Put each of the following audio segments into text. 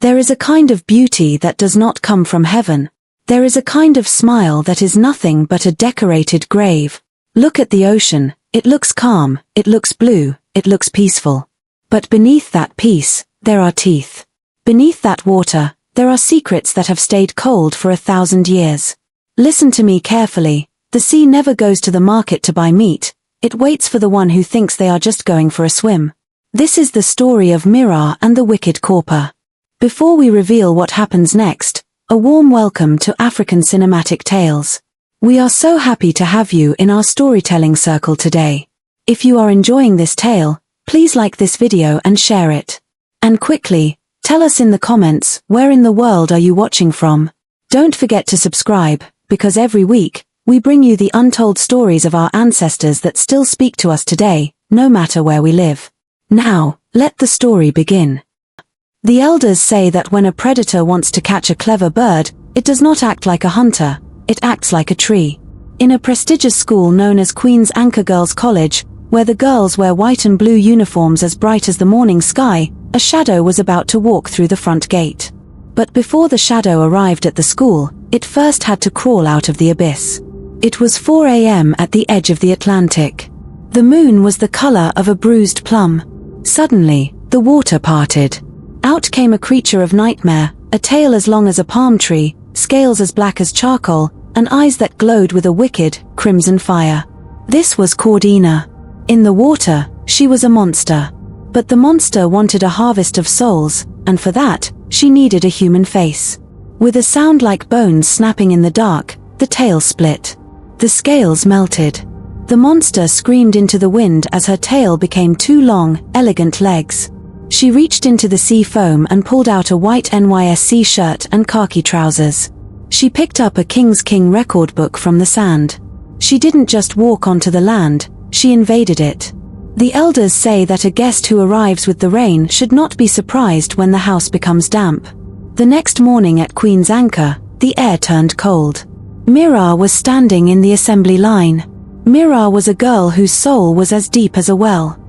There is a kind of beauty that does not come from heaven. There is a kind of smile that is nothing but a decorated grave. Look at the ocean, it looks calm, it looks blue, it looks peaceful. But beneath that peace, there are teeth. Beneath that water, there are secrets that have stayed cold for 1,000 years. Listen to me carefully, the sea never goes to the market to buy meat, it waits for the one who thinks they are just going for a swim. This is the story of Mira and the wicked Corper. Before we reveal what happens next, a warm welcome to African Cinematic Tales. We are so happy to have you in our storytelling circle today. If you are enjoying this tale, please like this video and share it. And quickly, tell us in the comments, where in the world are you watching from? Don't forget to subscribe, because every week, we bring you the untold stories of our ancestors that still speak to us today, no matter where we live. Now, let the story begin. The elders say that when a predator wants to catch a clever bird, it does not act like a hunter, it acts like a tree. In a prestigious school known as Queen's Anchor Girls' College, where the girls wear white and blue uniforms as bright as the morning sky, a shadow was about to walk through the front gate. But before the shadow arrived at the school, it first had to crawl out of the abyss. It was 4 a.m. at the edge of the Atlantic. The moon was the color of a bruised plum. Suddenly, the water parted. Out came a creature of nightmare, a tail as long as a palm tree, scales as black as charcoal, and eyes that glowed with a wicked, crimson fire. This was Cordina. In the water, she was a monster. But the monster wanted a harvest of souls, and for that, she needed a human face. With a sound like bones snapping in the dark, the tail split. The scales melted. The monster screamed into the wind as her tail became 2 long, elegant legs. She reached into the sea foam and pulled out a white NYSC shirt and khaki trousers. She picked up a King's King record book from the sand. She didn't just walk onto the land, she invaded it. The elders say that a guest who arrives with the rain should not be surprised when the house becomes damp. The next morning at Queen's Anchor, the air turned cold. Mira was standing in the assembly line. Mira was a girl whose soul was as deep as a well.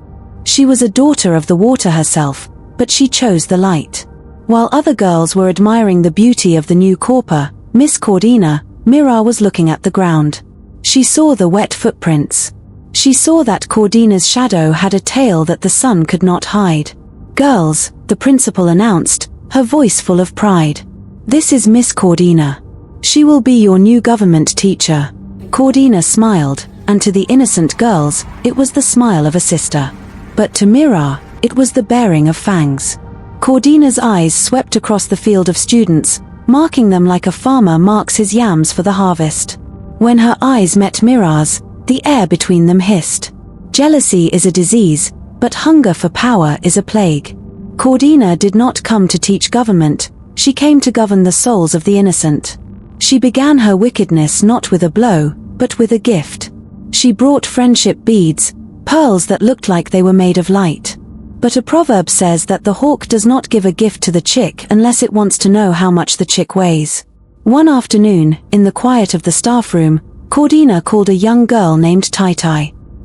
She was a daughter of the water herself, but she chose the light. While other girls were admiring the beauty of the new Corper, Miss Cordina, Mira was looking at the ground. She saw the wet footprints. She saw that Cordina's shadow had a tail that the sun could not hide. "Girls," the principal announced, her voice full of pride. "This is Miss Cordina. She will be your new government teacher." Cordina smiled, and to the innocent girls, it was the smile of a sister. But to Mira, it was the baring of fangs. Cordina's eyes swept across the field of students, marking them like a farmer marks his yams for the harvest. When her eyes met Mira's, the air between them hissed. Jealousy is a disease, but hunger for power is a plague. Cordina did not come to teach government, she came to govern the souls of the innocent. She began her wickedness not with a blow, but with a gift. She brought friendship beads, pearls that looked like they were made of light. But a proverb says that the hawk does not give a gift to the chick unless it wants to know how much the chick weighs. One afternoon, in the quiet of the staff room, Cordina called a young girl named Tai.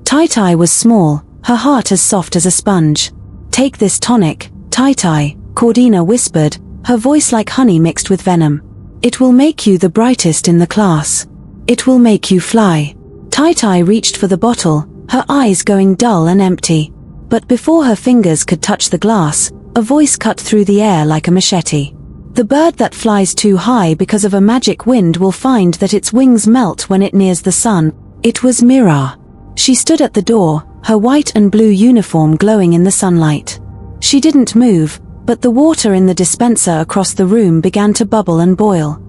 Tai was small, her heart as soft as a sponge. "Take this tonic, Tai," Cordina whispered, her voice like honey mixed with venom. "It will make you the brightest in the class. It will make you fly." Tai reached for the bottle, her eyes going dull and empty. But before her fingers could touch the glass, a voice cut through the air like a machete. "The bird that flies too high because of a magic wind will find that its wings melt when it nears the sun." It was Mira. She stood at the door, her white and blue uniform glowing in the sunlight. She didn't move, but the water in the dispenser across the room began to bubble and boil.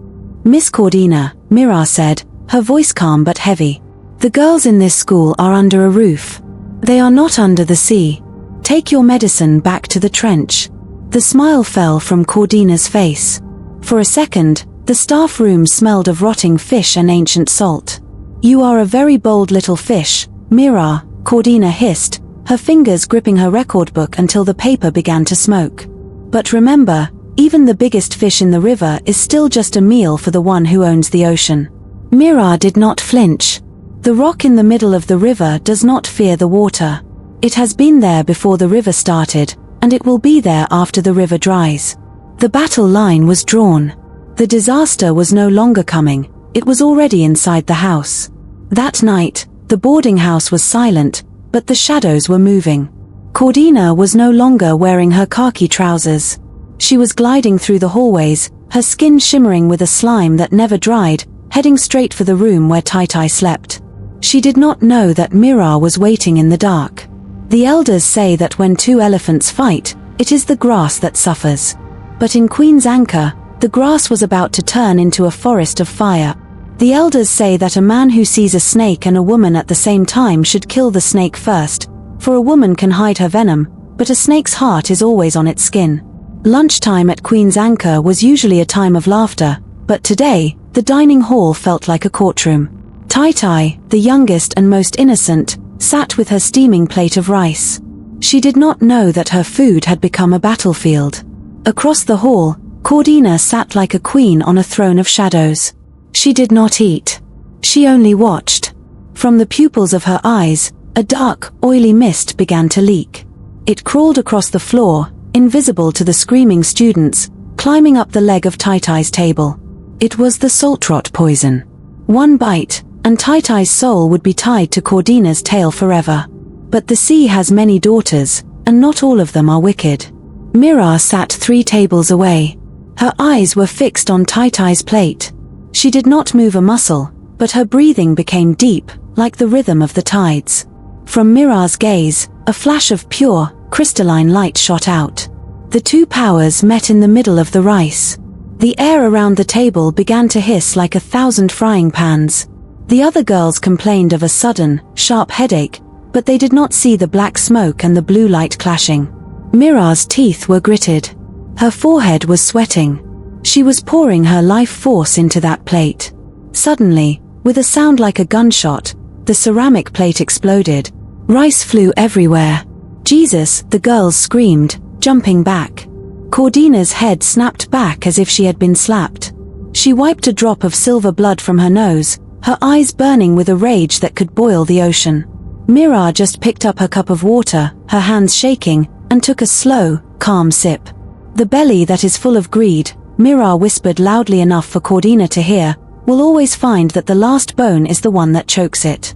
"Miss Cordina," Mira said, her voice calm but heavy. "The girls in this school are under a roof. They are not under the sea. Take your medicine back to the trench." The smile fell from Cordina's face. For a second, the staff room smelled of rotting fish and ancient salt. "You are a very bold little fish, Mira," Cordina hissed, her fingers gripping her record book until the paper began to smoke. "But remember, even the biggest fish in the river is still just a meal for the one who owns the ocean." Mira did not flinch. The rock in the middle of the river does not fear the water. It has been there before the river started, and it will be there after the river dries. The battle line was drawn. The disaster was no longer coming, it was already inside the house. That night, the boarding house was silent, but the shadows were moving. Cordina was no longer wearing her khaki trousers. She was gliding through the hallways, her skin shimmering with a slime that never dried, heading straight for the room where Tai slept. She did not know that Mira was waiting in the dark. The elders say that when two elephants fight, it is the grass that suffers. But in Queen's Anchor, the grass was about to turn into a forest of fire. The elders say that a man who sees a snake and a woman at the same time should kill the snake first, for a woman can hide her venom, but a snake's heart is always on its skin. Lunchtime at Queen's Anchor was usually a time of laughter, but today, the dining hall felt like a courtroom. Tai, the youngest and most innocent, sat with her steaming plate of rice. She did not know that her food had become a battlefield. Across the hall, Cordina sat like a queen on a throne of shadows. She did not eat. She only watched. From the pupils of her eyes, a dark, oily mist began to leak. It crawled across the floor, invisible to the screaming students, climbing up the leg of Tai's table. It was the saltrot poison. One bite, and Tai's soul would be tied to Cordina's tail forever. But the sea has many daughters, and not all of them are wicked. Mira sat 3 tables away. Her eyes were fixed on Tai's plate. She did not move a muscle, but her breathing became deep, like the rhythm of the tides. From Mira's gaze, a flash of pure, crystalline light shot out. The two powers met in the middle of the rice. The air around the table began to hiss like 1,000 frying pans. The other girls complained of a sudden, sharp headache, but they did not see the black smoke and the blue light clashing. Mira's teeth were gritted. Her forehead was sweating. She was pouring her life force into that plate. Suddenly, with a sound like a gunshot, the ceramic plate exploded. Rice flew everywhere. Jesus, the girls screamed, jumping back. Cordina's head snapped back as if she had been slapped. She wiped a drop of silver blood from her nose, her eyes burning with a rage that could boil the ocean. Mira just picked up her cup of water, her hands shaking, and took a slow, calm sip. The belly that is full of greed, Mira whispered loudly enough for Cordina to hear, will always find that the last bone is the one that chokes it.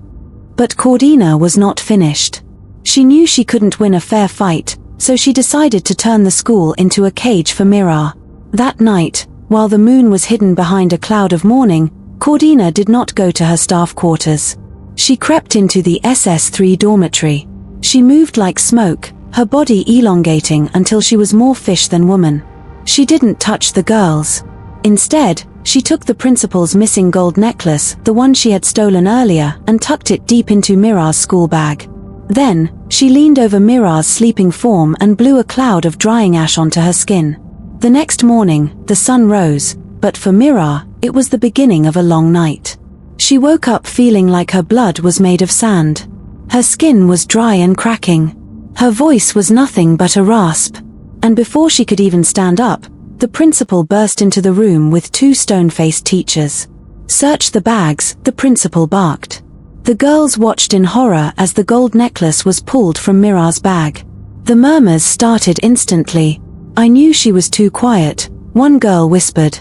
But Cordina was not finished. She knew she couldn't win a fair fight, so she decided to turn the school into a cage for Mira. That night, while the moon was hidden behind a cloud of morning, Cordina did not go to her staff quarters. She crept into the SS3 dormitory. She moved like smoke, her body elongating until she was more fish than woman. She didn't touch the girls. Instead, she took the principal's missing gold necklace, the one she had stolen earlier, and tucked it deep into Mira's school bag. Then, she leaned over Mira's sleeping form and blew a cloud of drying ash onto her skin. The next morning, the sun rose, but for Mira, it was the beginning of a long night. She woke up feeling like her blood was made of sand. Her skin was dry and cracking. Her voice was nothing but a rasp. And before she could even stand up, the principal burst into the room with 2 stone-faced teachers. "Search the bags," the principal barked. The girls watched in horror as the gold necklace was pulled from Mira's bag. The murmurs started instantly. "I knew she was too quiet," one girl whispered.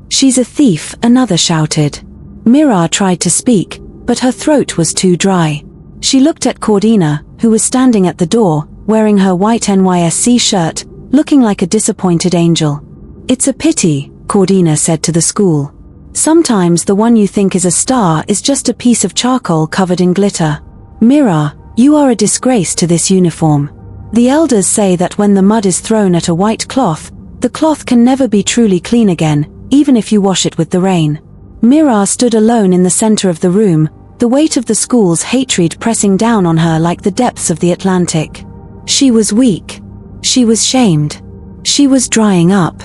"She's a thief," another shouted. Mira tried to speak, but her throat was too dry. She looked at Cordina, who was standing at the door, wearing her white NYSC shirt, looking like a disappointed angel. "It's a pity," Cordina said to the school. "Sometimes the one you think is a star is just a piece of charcoal covered in glitter. Mira, you are a disgrace to this uniform. The elders say that when the mud is thrown at a white cloth, the cloth can never be truly clean again, even if you wash it with the rain." Mira stood alone in the center of the room, the weight of the school's hatred pressing down on her like the depths of the Atlantic. She was weak. She was shamed. She was drying up.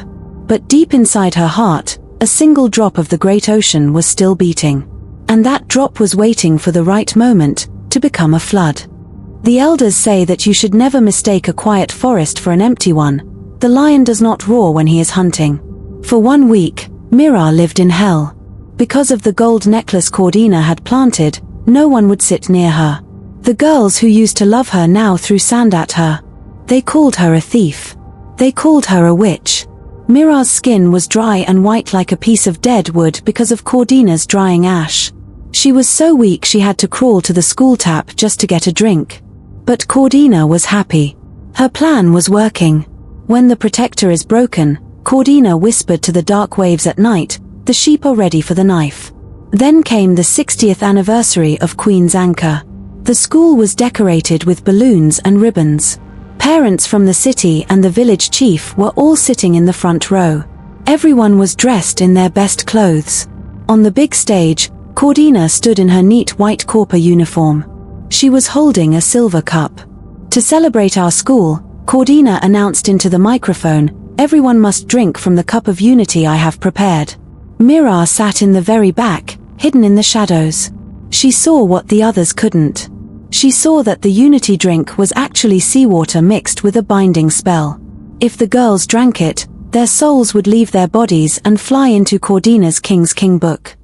But deep inside her heart, a single drop of the great ocean was still beating. And that drop was waiting for the right moment to become a flood. The elders say that you should never mistake a quiet forest for an empty one. The lion does not roar when he is hunting. For 1 week, Mira lived in hell. Because of the gold necklace Cordina had planted, no one would sit near her. The girls who used to love her now threw sand at her. They called her a thief. They called her a witch. Mira's skin was dry and white like a piece of dead wood because of Cordina's drying ash. She was so weak she had to crawl to the school tap just to get a drink. But Cordina was happy. Her plan was working. When the protector is broken, Cordina whispered to the dark waves at night, the sheep are ready for the knife. Then came the 60th anniversary of Queen's Anchor. The school was decorated with balloons and ribbons. Parents from the city and the village chief were all sitting in the front row. Everyone was dressed in their best clothes. On the big stage, Cordina stood in her neat white Corper uniform. She was holding a silver cup. To celebrate our school, Cordina announced into the microphone, "Everyone must drink from the cup of unity I have prepared." Mira sat in the very back, hidden in the shadows. She saw what the others couldn't. She saw that the unity drink was actually seawater mixed with a binding spell. If the girls drank it, their souls would leave their bodies and fly into Cordina's King's King book.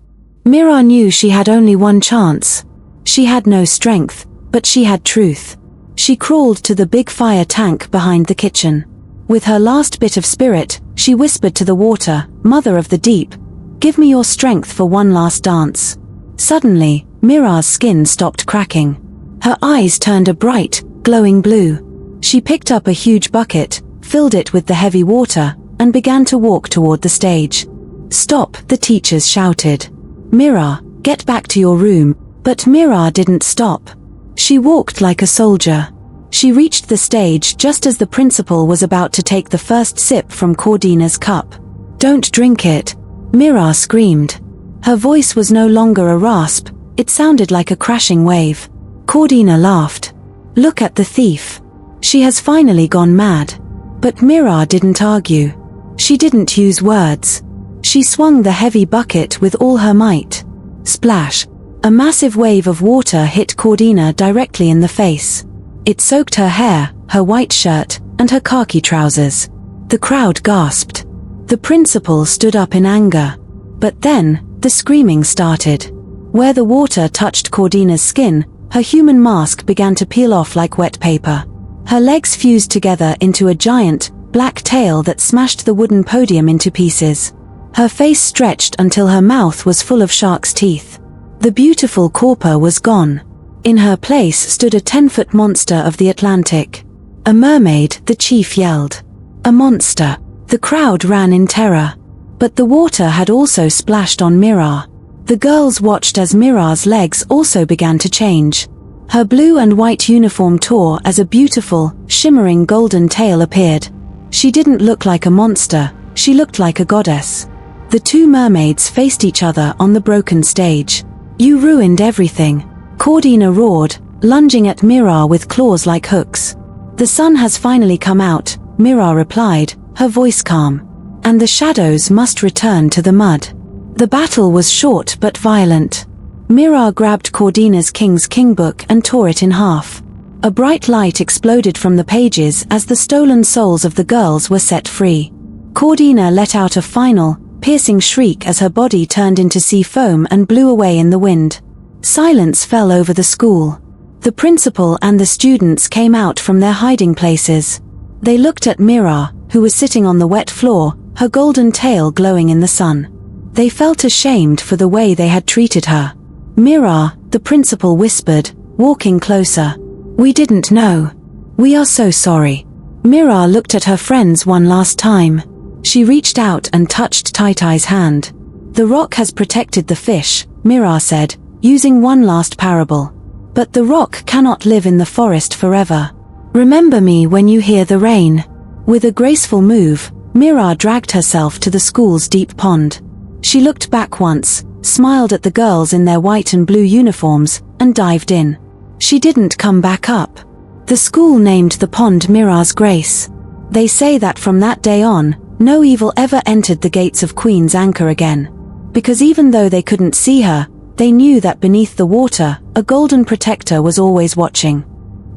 Mira knew she had only one chance. She had no strength, but she had truth. She crawled to the big fire tank behind the kitchen. With her last bit of spirit, she whispered to the water, "Mother of the deep, give me your strength for one last dance." Suddenly, Mira's skin stopped cracking. Her eyes turned a bright, glowing blue. She picked up a huge bucket, filled it with the heavy water, and began to walk toward the stage. "Stop," the teachers shouted. "Mira, get back to your room." But Mira didn't stop. She walked like a soldier. She reached the stage just as the principal was about to take the first sip from Cordina's cup. "Don't drink it," Mira screamed. Her voice was no longer a rasp, it sounded like a crashing wave. Cordina laughed. "Look at the thief. She has finally gone mad." But Mira didn't argue. She didn't use words. She swung the heavy bucket with all her might. Splash! A massive wave of water hit Cordina directly in the face. It soaked her hair, her white shirt, and her khaki trousers. The crowd gasped. The principal stood up in anger. But then, the screaming started. Where the water touched Cordina's skin, her human mask began to peel off like wet paper. Her legs fused together into a giant, black tail that smashed the wooden podium into pieces. Her face stretched until her mouth was full of shark's teeth. The beautiful Corper was gone. In her place stood a 10-foot monster of the Atlantic. "A mermaid," the chief yelled. "A monster." The crowd ran in terror. But the water had also splashed on Mira. The girls watched as Mira's legs also began to change. Her blue and white uniform tore as a beautiful, shimmering golden tail appeared. She didn't look like a monster, she looked like a goddess. The two mermaids faced each other on the broken stage. "You ruined everything," Cordina roared, lunging at Mira with claws like hooks. "The sun has finally come out," Mira replied, her voice calm. "And the shadows must return to the mud." The battle was short but violent. Mira grabbed Cordina's King's King book and tore it in half. A bright light exploded from the pages as the stolen souls of the girls were set free. Cordina let out a final, piercing shriek as her body turned into sea foam and blew away in the wind. Silence fell over the school. The principal and the students came out from their hiding places. They looked at Mira, who was sitting on the wet floor, her golden tail glowing in the sun. They felt ashamed for the way they had treated her. "Mira," the principal whispered, walking closer. "We didn't know. We are so sorry." Mira looked at her friends one last time. She reached out and touched Tai-Tai's hand. "The rock has protected the fish," Mira said, using one last parable. "But the rock cannot live in the forest forever. Remember me when you hear the rain." With a graceful move, Mira dragged herself to the school's deep pond. She looked back once, smiled at the girls in their white and blue uniforms, and dived in. She didn't come back up. The school named the pond Mira's Grace. They say that from that day on, no evil ever entered the gates of Queen's Anchor again. Because even though they couldn't see her, they knew that beneath the water, a golden protector was always watching.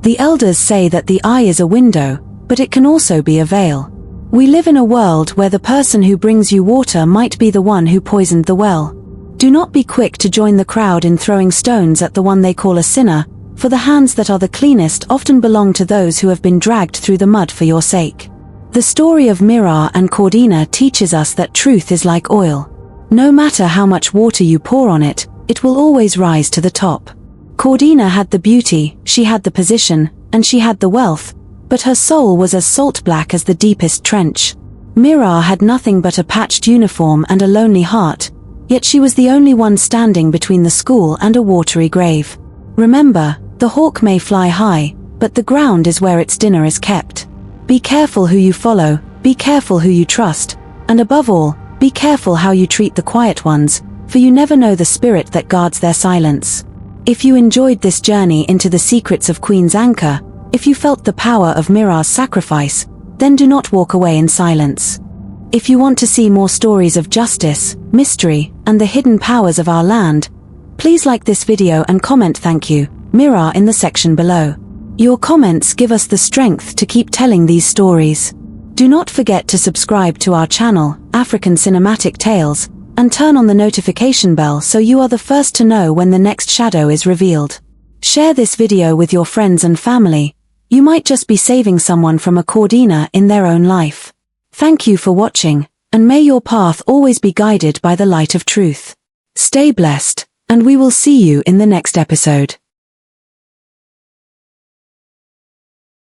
The elders say that the eye is a window, but it can also be a veil. We live in a world where the person who brings you water might be the one who poisoned the well. Do not be quick to join the crowd in throwing stones at the one they call a sinner, for the hands that are the cleanest often belong to those who have been dragged through the mud for your sake. The story of Mira and Cordina teaches us that truth is like oil. No matter how much water you pour on it, it will always rise to the top. Cordina had the beauty, she had the position, and she had the wealth, but her soul was as salt black as the deepest trench. Mira had nothing but a patched uniform and a lonely heart, yet she was the only one standing between the school and a watery grave. Remember, the hawk may fly high, but the ground is where its dinner is kept. Be careful who you follow, be careful who you trust, and above all, be careful how you treat the quiet ones, for you never know the spirit that guards their silence. If you enjoyed this journey into the secrets of Queen's Anchor, if you felt the power of Mira's sacrifice, then do not walk away in silence. If you want to see more stories of justice, mystery, and the hidden powers of our land, please like this video and comment "Thank you, Mira" in the section below. Your comments give us the strength to keep telling these stories. Do not forget to subscribe to our channel, African Cinematic Tales, and turn on the notification bell so you are the first to know when the next shadow is revealed. Share this video with your friends and family. You might just be saving someone from a Cordina in their own life. Thank you for watching, and may your path always be guided by the light of truth. Stay blessed, and we will see you in the next episode.